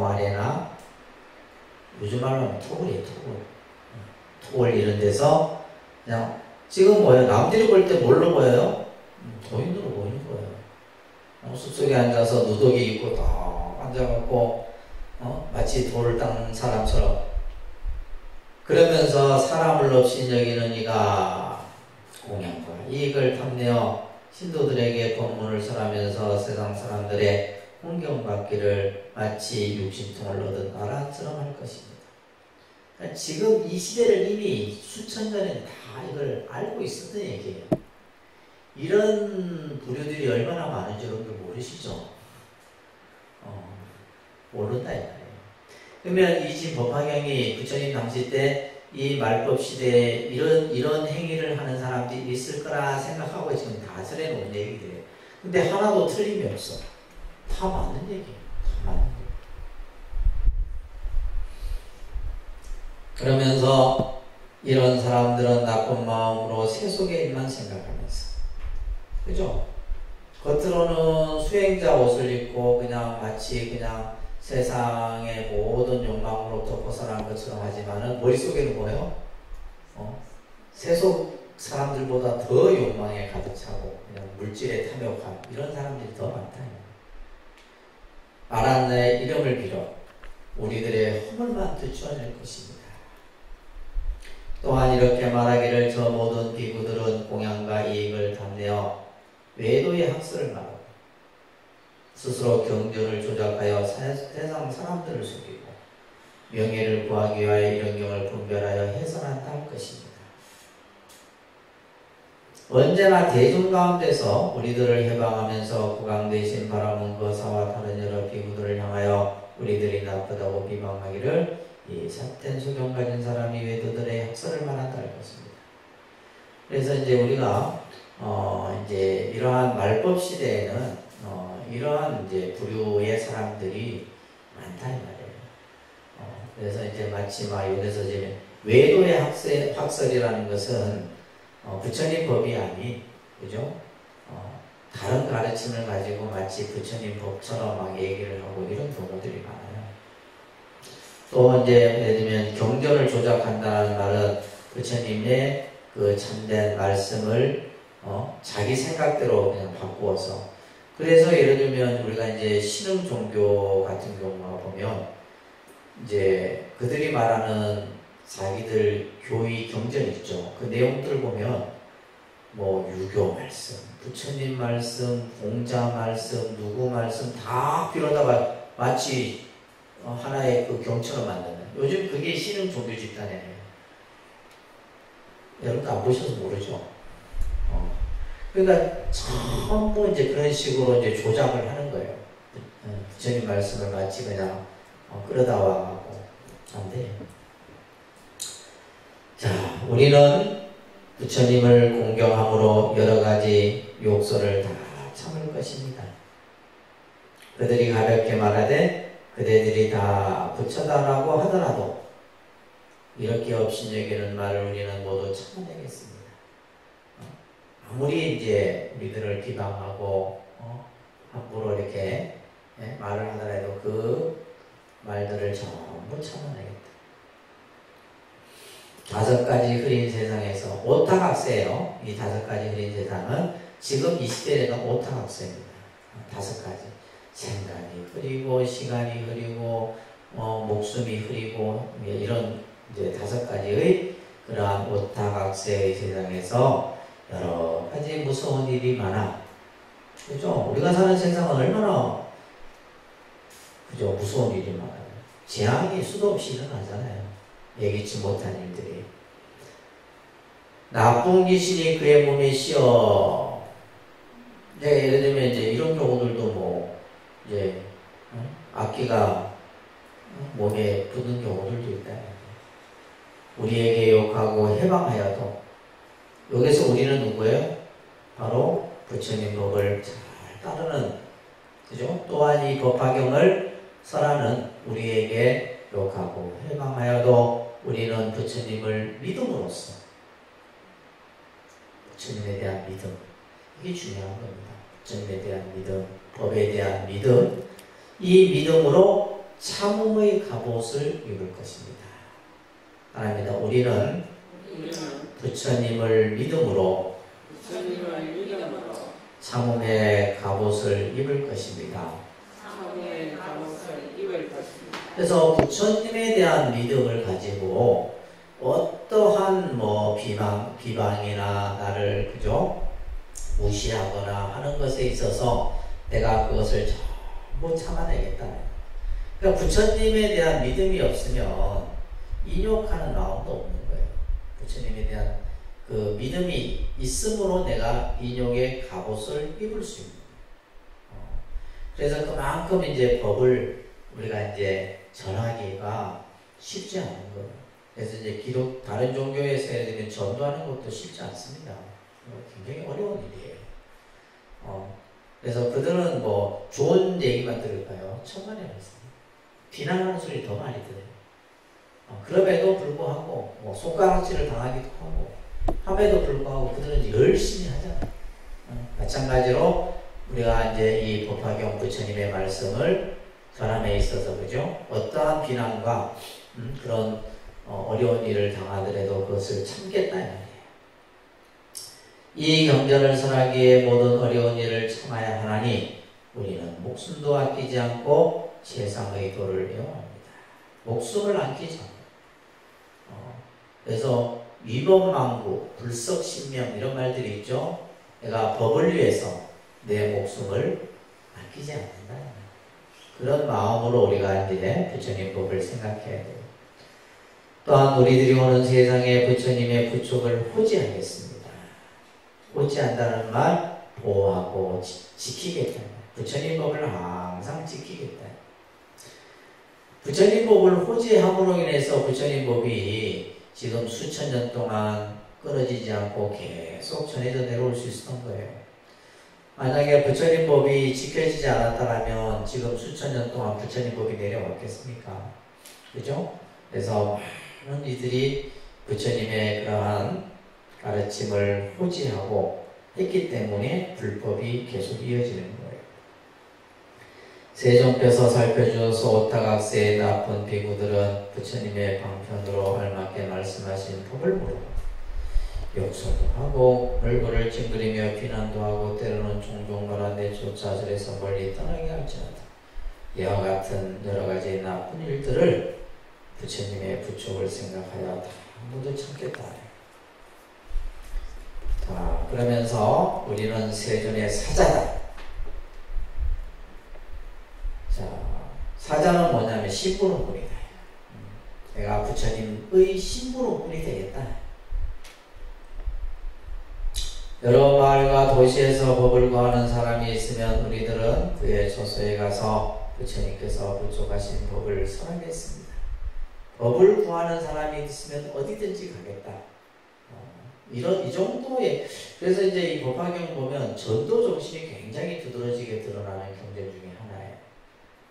아래나, 요즘 말로 하면 토굴이에요, 토굴 이런 데서 그냥 지금 뭐예요? 남들이 볼 때 뭘로 보여요? 도인으로 보이는 거예요. 숲속에 앉아서 누더기 입고 딱 앉아갖고 마치 돌을 닦는 사람처럼, 그러면서 사람을 없인 여기는 이가 공양과 이익을 탐내어 신도들에게 법문을 설하면서 세상 사람들의 홍경받기를 마치 육신통을 얻은 나라처럼 할 것입니다. 그러니까 지금 이 시대를 이미 수천 년에 다 이걸 알고 있었던 얘기예요. 이런 부류들이 얼마나 많은지 여러분들 모르시죠? 모른다 이 말이에요. 그러면 이 지금 법화경이 부처님 당시 때 이 말법 시대에 이런 행위를 하는 사람들이 있을 거라 생각하고 지금 다 설해놓은 얘기들이에요. 근데 하나도 틀림이 없어. 다 맞는 얘기예요. 다 맞는 얘기. 그러면서 이런 사람들은 나쁜 마음으로 세속의 일만 생각하면서, 그죠? 겉으로는 수행자 옷을 입고 그냥 마치 그냥 세상의 모든 욕망으로부터 벗어난 것처럼 하지만은 머릿속에는 뭐예요? 세속 사람들보다 더 욕망에 가득 차고 그냥 물질에 탐욕한 이런 사람들이 더 많다. 아란나의 이름을 빌어 우리들의 허물만 되추어낼 것입니다. 또한 이렇게 말하기를 저 모든 비구들은 공양과 이익을 탐내어 외도의 학설을 말하고 스스로 경전을 조작하여 세상 사람들을 속이고 명예를 구하기 위하여 이런 경을 분별하여 해설한다 할 것입니다. 언제나 대중 가운데서 우리들을 해방하면서 구강되신 바람은 거사와 다른 여러 비구들을 향하여 우리들이 나쁘다고 비방하기를 이 삿된 소경 가진 사람이 외도들의 학설을 말한다 할 것입니다. 그래서 이제 우리가 이제 이러한 말법 시대에는 이러한 이제 부류의 사람들이 많다 이 말이에요. 그래서 이제 마치 여기서 이제 외도의 학설이라는 것은 부처님 법이 아닌, 그죠? 다른 가르침을 가지고 마치 부처님 법처럼 막 얘기를 하고 이런 경우들이 많아요. 또 이제 예를 들면 경전을 조작한다는 말은 부처님의 그 참된 말씀을 자기 생각대로 그냥 바꾸어서, 그래서 예를 들면 우리가 이제 신흥 종교 같은 경우가 보면 이제 그들이 말하는 자기들 교의 경전 있죠. 그 내용들 보면 뭐 유교 말씀, 부처님 말씀, 공자 말씀, 누구 말씀 다 빌어다가 마치 하나의 그 경처럼 만드는, 요즘 그게 신흥 종교 집단이에요. 여러분도 안 보셔서 모르죠. 그러니까 전부 이제 그런 식으로 이제 조작을 하는 거예요. 부처님 말씀을 마치 그냥 끌어다 와갖고 안 돼요. 자, 우리는 부처님을 공경함으로 여러 가지 욕설을 다 참을 것입니다. 그들이 가볍게 말하되 그대들이 다 부처다라고 하더라도 이렇게 없인 여기는 말을 우리는 모두 참아내겠습니다. 아무리 이제 우리들을 비방하고 함부로 이렇게 말을 하더라도 그 말들을 전부 참아내겠다. 5가지 흐린 세상에서 오타각세예요. 이 5가지 흐린 세상은 지금 이 시대에는 오타각세입니다. 다섯 가지. 생각이 흐리고, 시간이 흐리고, 목숨이 흐리고, 이런 이제 다섯 가지의 그러한 오타각세의 세상에서 여러 가지 무서운 일이 많아. 그죠? 우리가 사는 세상은 얼마나, 그죠? 무서운 일이 많아요. 재앙이 수도 없이 일어나잖아요. 예기치 못한 일들이. 나쁜 귀신이 그의 몸에 씌어. 네, 예를 들면 이제 이런 경우들도 뭐, 이제, 악기가 몸에 붙는 경우들도 있다. 우리에게 욕하고 해방하여도. 여기서 우리는 누구예요? 바로 부처님 법을 잘 따르는, 그죠? 또한 이 법화경을 설하는 우리에게 욕하고 해방하여도 우리는 부처님을 믿음으로써, 부처님에 대한 믿음, 이게 중요한 겁니다. 부처님에 대한 믿음, 법에 대한 믿음, 이 믿음으로 참음의 갑옷을 입을 것입니다. 하나님이다. 우리는 부처님을 믿음으로 참음의 갑옷을 입을 것입니다. 그래서 부처님에 대한 믿음을 가지고 어떠한 뭐 비방이나 나를 그죠? 무시하거나 하는 것에 있어서 내가 그것을 전부 참아내겠다. 그러니까 부처님에 대한 믿음이 없으면 인욕하는 마음도 없는 거예요. 부처님에 대한 그 믿음이 있으므로 내가 인욕의 갑옷을 입을 수 있는 거예요. 그래서 그만큼 이제 법을 우리가 이제 전하기가 쉽지 않은 거예요. 그래서 이제 다른 종교에서 예를 들면 전도하는 것도 쉽지 않습니다. 굉장히 어려운 일이에요. 그래서 그들은 뭐 좋은 얘기만 들을까요? 천만에 말씀. 비난하는 소리 더 많이 들어요. 그럼에도 불구하고 뭐 손가락질을 당하기도 하고 함에도 불구하고 그들은 열심히 하잖아요. 마찬가지로 우리가 이제 이 법화경 부처님의 말씀을 전함에 있어서 그죠? 어떠한 비난과 그런 어려운 일을 당하더라도 그것을 참겠다 이 말이에요. 이 경전을 선하기에 모든 어려운 일을 참아야 하나니 우리는 목숨도 아끼지 않고 세상의 도를 애용합니다. 목숨을 아끼지 않고. 그래서 위법망구, 불석신명 이런 말들이 있죠. 내가 법을 위해서 내 목숨을 아끼지 않는다. 그런 마음으로 우리가 이제 부처님 법을 생각해야 돼요. 또한 우리들이 오는 세상에 부처님의 부촉을 호지하겠습니다. 호지한다는 말, 보호하고 지키겠다. 부처님 법을 항상 지키겠다. 부처님 법을 호지함으로 인해서 부처님 법이 지금 수천 년 동안 끊어지지 않고 계속 전해져 내려올 수 있었던 거예요. 만약에 부처님 법이 지켜지지 않았다면 지금 수천 년 동안 부처님 법이 내려왔겠습니까? 그죠? 그래서 많은 이들이 부처님의 그러한 가르침을 호지하고 했기 때문에 불법이 계속 이어지는 거예요. 세종께서 살펴주어서 오타각세의 나쁜 비구들은 부처님의 방편으로 알맞게 말씀하신 법을 모르고 욕설도 하고 얼굴을 찡그리며 비난도 하고 때로는 종종 너란데 조차절에서 멀리 떠나게 할지라도 이와 같은 여러 가지 나쁜 일들을 부처님의 부촉을 생각하여 다 모두 참겠다. 자, 그러면서 우리는 세존의 사자다. 자, 사자는 뭐냐면 심부름꾼이다. 내가 부처님의 심부름꾼이 되겠다. 여러 마을과 도시에서 법을 구하는 사람이 있으면 우리들은 그의 처소에 가서 부처님께서 부촉하신 법을 설하겠습니다. 법을 구하는 사람이 있으면 어디든지 가겠다. 이 정도의, 그래서 이제 이 법화경 보면 전도 정신이 굉장히 두드러지게 드러나는 경전 중에 하나예요.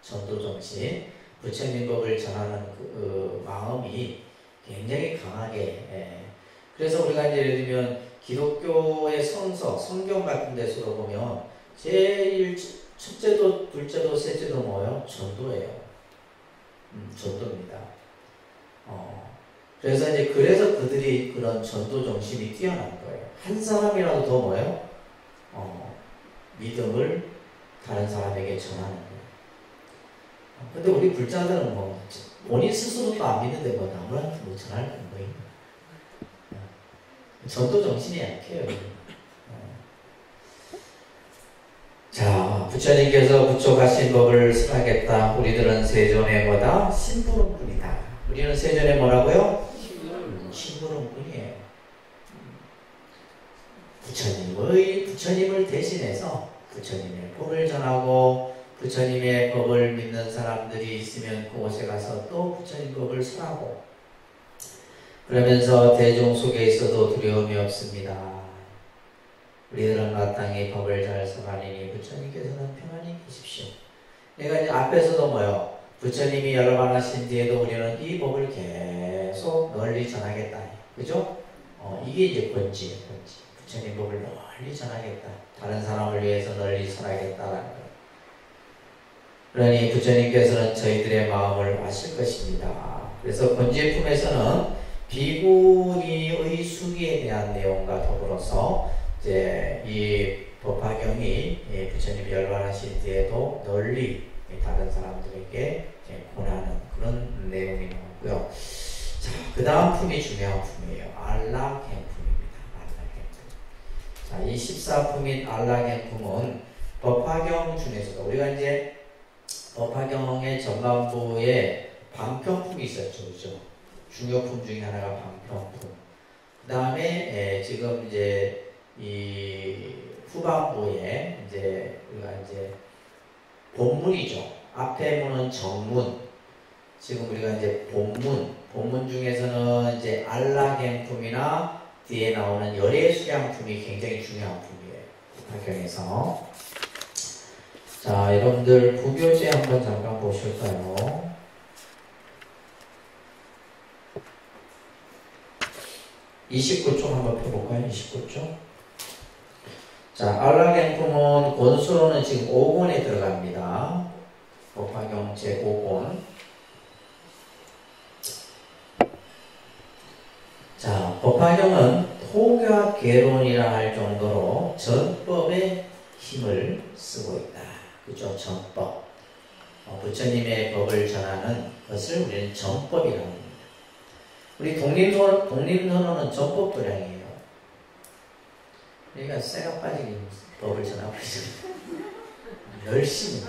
전도 정신, 부처님 법을 전하는 그 마음이 굉장히 강하게. 그래서 우리가 이제 예를 들면 기독교의 성서, 성경 같은 데서도 보면 제일 첫째도, 둘째도, 셋째도 뭐예요? 전도예요. 전도입니다. 그래서 이제 그래서 그들이 그런 전도 정신이 뛰어난 거예요. 한 사람이라도 더 뭐예요? 믿음을 다른 사람에게 전하는 거예요. 근데 우리 불자들은 뭐 본인 스스로도 안 믿는데 뭐 남한테 뭐 전할 건 뭐예요? 전도 정신이 약해요. 자, 부처님께서 부처가신 법을 설하겠다. 우리들은 세존의 뭐다? 심부름꾼이다. 우리는 세존의 뭐라고요? 심부름꾼이에요. 부처님을 대신해서 부처님의 법을 전하고 부처님의 법을 믿는 사람들이 있으면 그곳에 가서 또 부처님 법을 설하고 그러면서 대중 속에 있어도 두려움이 없습니다. 우리들은 마땅히 법을 잘 설하니 부처님께서는 평안히 계십시오. 그러니까 이제 앞에서도 뭐요? 부처님이 열반하신 뒤에도 우리는 이 법을 계속 널리 전하겠다. 그죠? 이게 이제 권지예요, 권지. 부처님 법을 널리 전하겠다. 다른 사람을 위해서 널리 전하겠다라는 거예요. 그러니 부처님께서는 저희들의 마음을 아실 것입니다. 그래서 권지의 품에서는 비구니의 수기에 대한 내용과 더불어서 이제 이 법화경이 부처님이 열반하신 뒤에도 널리 다른 사람들에게 권하는 그런 내용이 나오고요. 자, 그 다음 품이 중요한 품이에요. 안락행품입니다. 안락행품. 자, 이 14품인 안락행품은 법화경 중에서도 우리가 이제 법화경의 전반부에 방평품이 있었죠, 그죠? 중요품 중에 하나가 방평품. 그 다음에 지금 이제 이 후반부에 이제 우리가 이제 본문이죠. 앞에 문은 정문. 지금 우리가 이제 본문 중에서는 이제 안락행품이나 뒤에 나오는 열애수양품이 굉장히 중요한 품이에요. 법화경에서. 자, 여러분들 부교재 한번 잠깐 보실까요? (29쪽) 한번 펴볼까요? 29쪽. 자, 안락행품은 권수로는 지금 5권에 들어갑니다. 법화경 제5권. 자, 법화경은 토교개론이라 할 정도로 전법에 힘을 쓰고 있다. 그죠? 전법. 부처님의 법을 전하는 것을 우리는 전법이라고 합니다. 우리 독립선언은 전법 도량이에요. 그러니까 쇠가 빠지게 법을 전하고 있습니다. 열심히.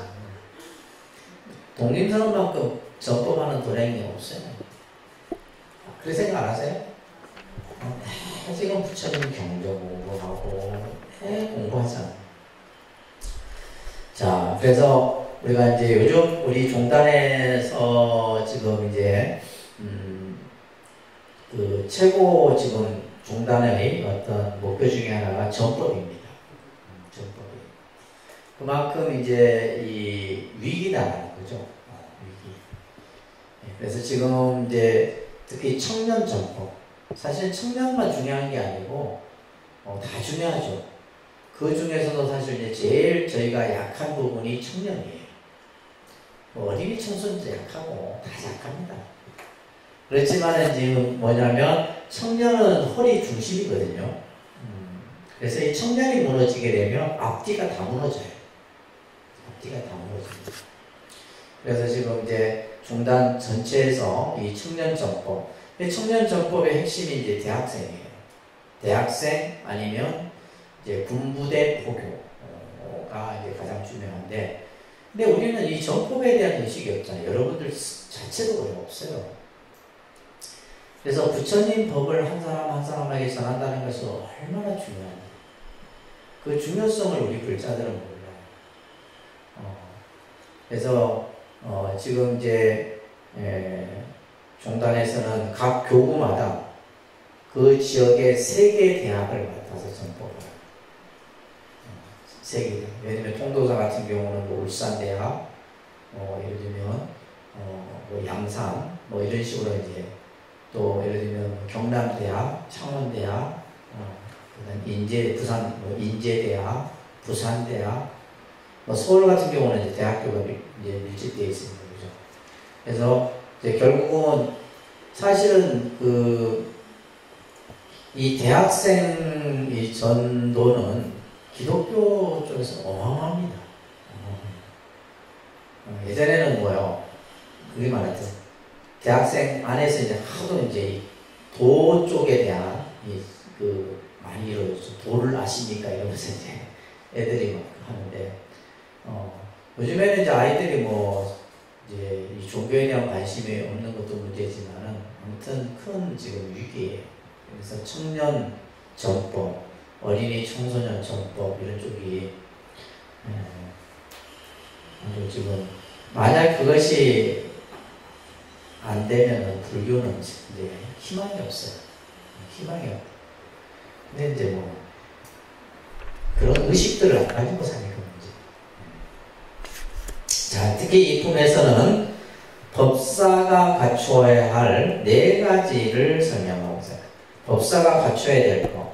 독립선언만큼 전법하는 도량이 없어요. 그런 생각 안 하세요? 지금 부처님 경전 공부하고 공부하잖아요. 자, 그래서 우리가 이제 요즘 우리 종단에서 지금 이제 그 최고 지금 종단의 어떤 목표 중에 하나가 전법입니다. 전법이. 그만큼 이제 이 위기다라는 거죠. 위기. 그래서 지금 이제 특히 청년 전법. 사실 청년만 중요한 게 아니고 다 중요하죠. 그 중에서도 사실 이제 제일 저희가 약한 부분이 청년이에요. 어린이 청소년도 약하고 다 약합니다. 그렇지만 지금 뭐냐면 청년은 허리 중심이거든요. 그래서 이 청년이 무너지게 되면 앞뒤가 다 무너져요. 앞뒤가 다 무너집니다. 그래서 지금 이제 종단 전체에서 이 청년전법, 청년전법의 핵심이 이제 대학생이에요. 대학생 아니면 이제 군부대 포교가 이제 가장 중요한데, 근데 우리는 이 전법에 대한 의식이 없잖아요. 여러분들 자체도 그래 없어요. 그래서 부처님 법을 한 사람 한 사람에게 전한다는 것은 얼마나 중요한지 그 중요성을 우리 불자들은 몰라요. 그래서 지금 이제 종단에서는 각 교구마다 그 지역의 3개 대학을 맡아서 전법을 해요. 3개 대학. 예를 들면 통도사 같은 경우는 뭐 울산대학, 예를 들면 뭐 양산, 뭐 이런 식으로 이제 또 예를 들면 경남대학, 창원대학, 그다음 부산 인제대학, 부산대학, 뭐 서울 같은 경우는 이제 대학교가 이제 밀집되어 있습니다, 그죠? 그래서 이제 결국은 사실은 이 대학생 이 전도는 기독교 쪽에서 어마어마합니다. 예전에는 뭐요? 그게 많았죠. 대학생 안에서 이제 하도 이제 도 쪽에 대한 많이 이루어졌죠. 도를 아십니까? 이러면서 이제 애들이 막 하는데, 요즘에는 이제 아이들이 뭐, 이제 이 종교에 대한 관심이 없는 것도 문제지만은, 아무튼 큰 지금 위기예요. 그래서 청년 전법, 어린이 청소년 전법, 이런 쪽이, 아주 지금, 만약 그것이 안 되면은 불교는 이제 희망이 없어요. 희망이 없어요. 근데 이제 뭐, 그런 의식들을 안 가지고 사니까 문제. 자, 특히 이 품에서는 법사가 갖추어야 할 4가지를 설명하고 있어요. 법사가 갖춰야 될 것.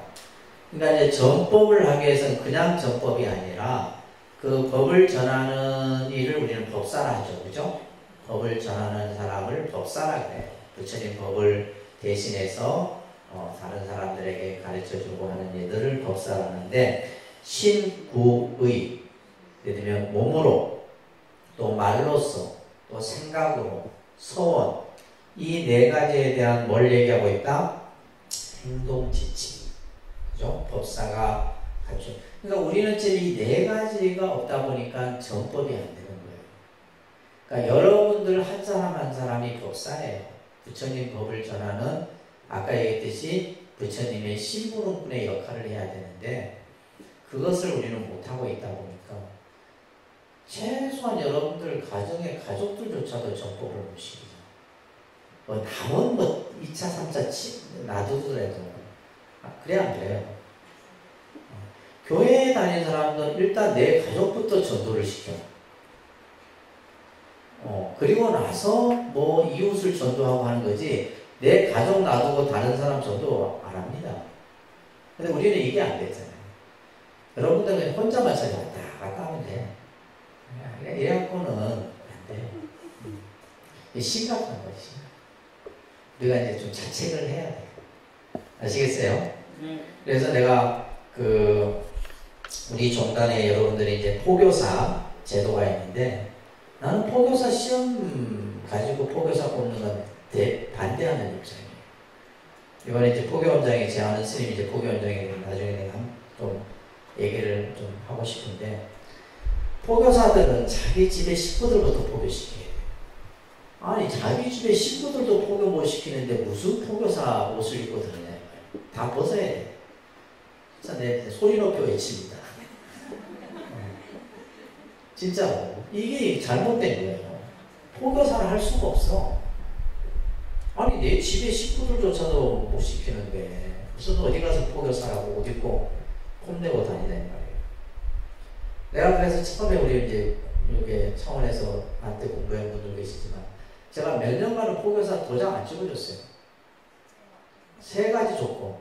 그러니까 이제 전법을 하기 위해서는 그냥 전법이 아니라 그 법을 전하는 일을 우리는 법사라 하죠. 그죠? 법을 전하는 사람을 법사라 그래요. 부처님 법을 대신해서 다른 사람들에게 가르쳐주고 하는 일들을 법사라 하는데, 신구의, 예를 들면 몸으로, 또 말로써, 또 생각으로, 서원, 이 4가지에 대한 뭘 얘기하고 있다? 행동지침. 그죠? 법사가 갖춰. 그러니까 우리는 지금 이 4가지가 없다 보니까 전법이 안 되는 거예요. 그러니까 여러분들 한 사람 한 사람이 법사예요. 부처님 법을 전하는, 아까 얘기했듯이 부처님의 심부름꾼의 역할을 해야 되는데, 그것을 우리는 못하고 있다 보니까 최소한 여러분들 가정의 가족들조차도 전법을 못 시키죠. 뭐 남은 뭐 2차, 3차 놔두더라도 그래 안 그래요? 교회에 다니는 사람들은 일단 내 가족부터 전도를 시켜. 그리고 나서 뭐 이웃을 전도하고 하는 거지, 내 가족 놔두고 다른 사람 전도 안 합니다. 근데 우리는 이게 안 되잖아요. 여러분들은 혼자만 잘 왔다 갔다 하면 돼. 이래갖고는 안 돼요. 심각한 거지. 우리가 이제 좀 자책을 해야 돼. 아시겠어요? 그래서 내가 우리 종단에 여러분들이 이제 포교사 제도가 있는데, 나는 포교사 시험 가지고 포교사 뽑는 건 반대하는 입장이에요. 이번에 이제 포교원장이, 제 아는 스님이 이제 포교원장이 나중에 내가 좀 얘기를 좀 하고 싶은데, 포교사들은 자기 집의 식구들부터 포교시켜야 돼요. 아니, 자기 집의 식구들도 포교 못 시키는데 무슨 포교사 옷을 입고 다니냐. 다 벗어야 돼. 진짜 내 소리 높여 외칩니다. 진짜로. 이게 잘못된 거예요. 포교사를 할 수가 없어. 아니, 내 집의 식구들조차도 못 시키는데 무슨 어디 가서 포교사라고 옷 입고 폼내고 다니는 말이에요. 내가 그래서 처음에 우리 이제 여기 창원에서 한때 공부한 분들 계시지만, 제가 몇 년간은 포교사 도장 안 찍어줬어요. 3가지 조건.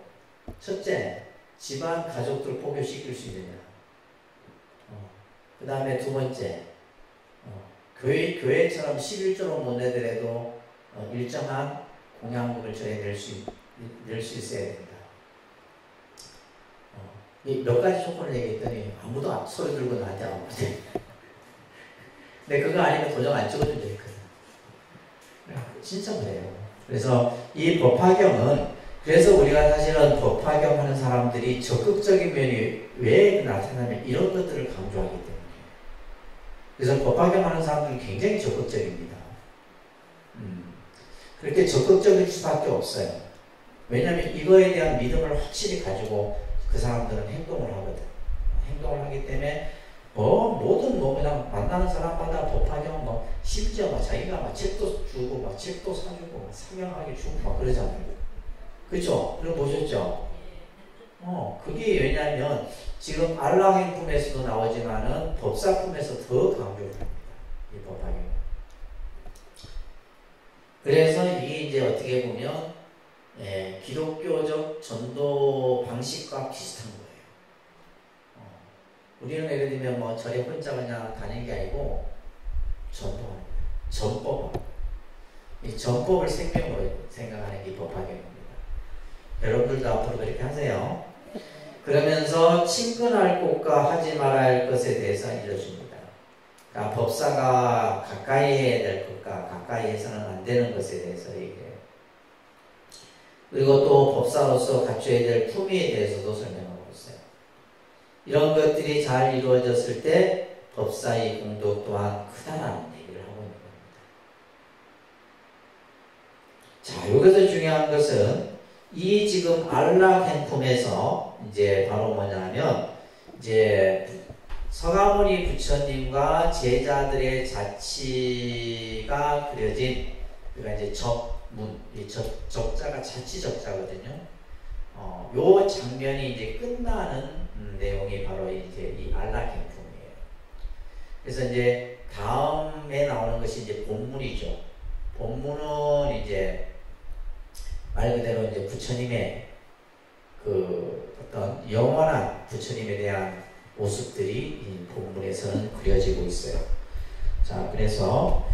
첫째, 집안 가족들 포교시킬 수 있느냐. 그 다음에 2번째, 교회처럼 11조로 못 내더라도 일정한 공양금을 저에 낼 수 있어야 된다. 몇 가지 조건을 얘기했더니 아무도 소리 들고 나한테 안 오거든. 근데 그거 아니면 도장 안 찍어준 적 있거든. 진짜 그래요. 그래서 이 법화경은, 그래서 우리가 사실은 법화경 하는 사람들이 적극적인 면이 왜 나타나면 이런 것들을 강조하기 때문에. 그래서 법화경 하는 사람들은 굉장히 적극적입니다. 그렇게 적극적일 수밖에 없어요. 왜냐하면 이거에 대한 믿음을 확실히 가지고 그 사람들은 행동을 하거든. 행동을 하기 때문에 뭐든 그냥 만나는 사람마다 법화경 심지어 자기가 책도 주고 책도 사주고 상냥하게 주고 그러잖아요. 그렇죠? 그럼 보셨죠? 그게 왜냐하면 지금 알라행품에서도 나오지만은 법사품에서 더 강조를 합니다. 이 법화경. 그래서 이게 이제 어떻게 보면 기독교적 전도 방식과 비슷한 거예요. 우리는 예를 들면 절에 혼자 그냥 다니는 게 아니고 전도하는 거예요. 전법. 이 전법을 생명으로 생각하는 게 법화경입니다. 여러분들도 앞으로 그렇게 하세요. 그러면서 친근할 곳과 하지 말아야 할 것에 대해서 알려줍니다. 그러니까 법사가 가까이 해야 될 것과 가까이 해서는 안 되는 것에 대해서 얘기해요. 그리고 또 법사로서 갖춰야 될 품위에 대해서도 설명하고 있어요. 이런 것들이 잘 이루어졌을 때 법사의 공도 또한 크다라는 얘기를 하고 있는 겁니다. 자, 여기서 중요한 것은 이 지금 안락행품에서 이제 바로 뭐냐면 이제 서가모니 부처님과 제자들의 자치가 그려진, 그러니까 이제 적문, 이 적자가 자치 적자거든요. 요 장면이 이제 끝나는 내용이 바로 이제 이 안락행품이에요. 그래서 이제 다음에 나오는 것이 이제 본문이죠. 본문은 이제 말 그대로 이제 부처님의 그 어떤 영원한 부처님에 대한 모습들이 이 본문에서는 그려지고 있어요. 자, 그래서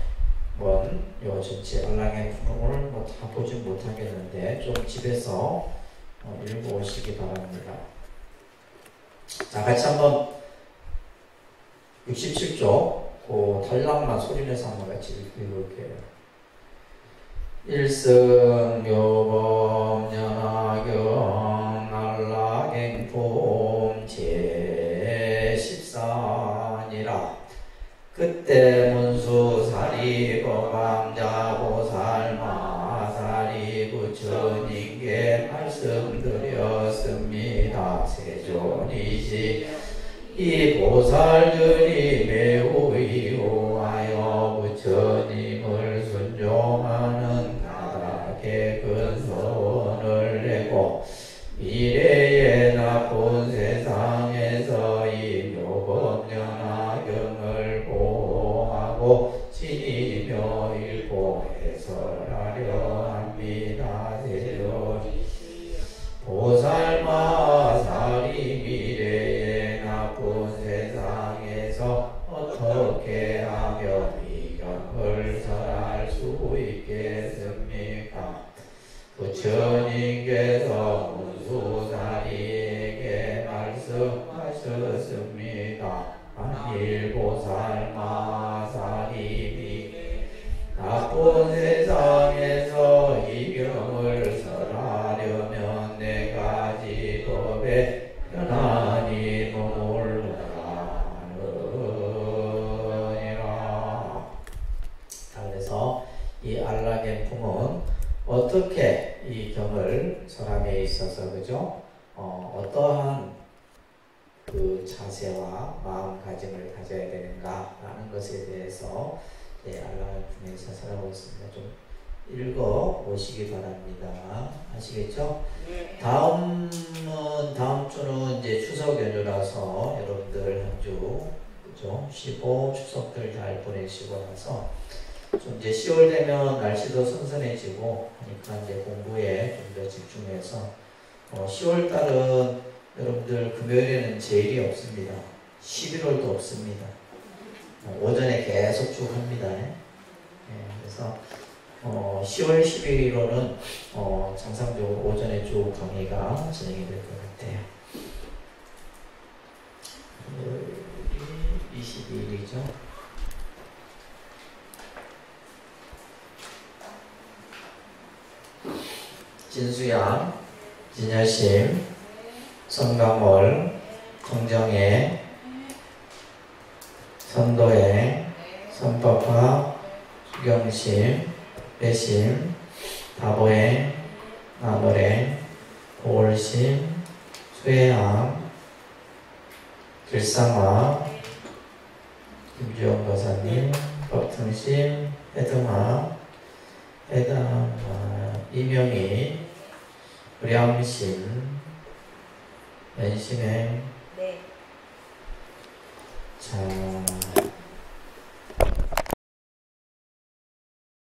요 전체 안락행품을 오늘 뭐 다 보진 못하겠는데 좀 집에서 읽어오시기 바랍니다. 자, 같이 한번 67쪽 그 탈락만 소리내서 한번 같이 읽어볼게요. 일승묘법 연하경 안락행품 제14니라. 그때 문수사리 거감자보살 마사리 부처님께 말씀드렸습니다. 세존이시 이 보살들이 매우 이호하여 부처님을 순종하는 가닥의 근선을 내고 미래의 나쁜 세상에서 이 묘법연화경을 보호하고 지니며 읽고 해설하려 합니다. 세존 보살마사리 미래의 나쁜 세상에서 어떻게 하면 이 경을 설할 수 있겠습니까? 부처님께서 문수사리에게 말씀하셨습니다. 만일 보살마사리 나쁜 세상에서 이 경을 설하려면 네 가지 법에 편안히 머물러라 하느니라. 그래서 이 안락행품은 어떻게 이 경을 설함에 있어서 그죠? 어떠한 그 자세와 마음가짐을 가져야 되는가라는 것에 대해서 안락행품에서 설하고 있습니다. 좀 읽어 보시기 바랍니다. 아시겠죠? 네. 다음 주는 이제 추석 연휴라서 여러분들 한 주 그죠? 쉬고 추석들 잘 보내시고 나서 좀 이제 10월 되면 날씨도 선선해지고 하니까 이제 공부에 좀 더 집중해서 10월 달은 여러분들 금요일에는 제일이 없습니다. 11월도 없습니다. 오전에 계속 쭉 합니다. 그래서 10월 11일로는 정상적으로 오전에 쭉 강의가 진행이 될 것 같아요. 22일이죠. 진수양, 진여심, 성가몰, 정정애, 선도행, 선법화, 수경심, 배심, 다보행, 나노행, 보울심, 수혜함, 길상화, 김주영 거사님, 법통심, 해등화, 이명희, 불량심, 연심행. 네. 자.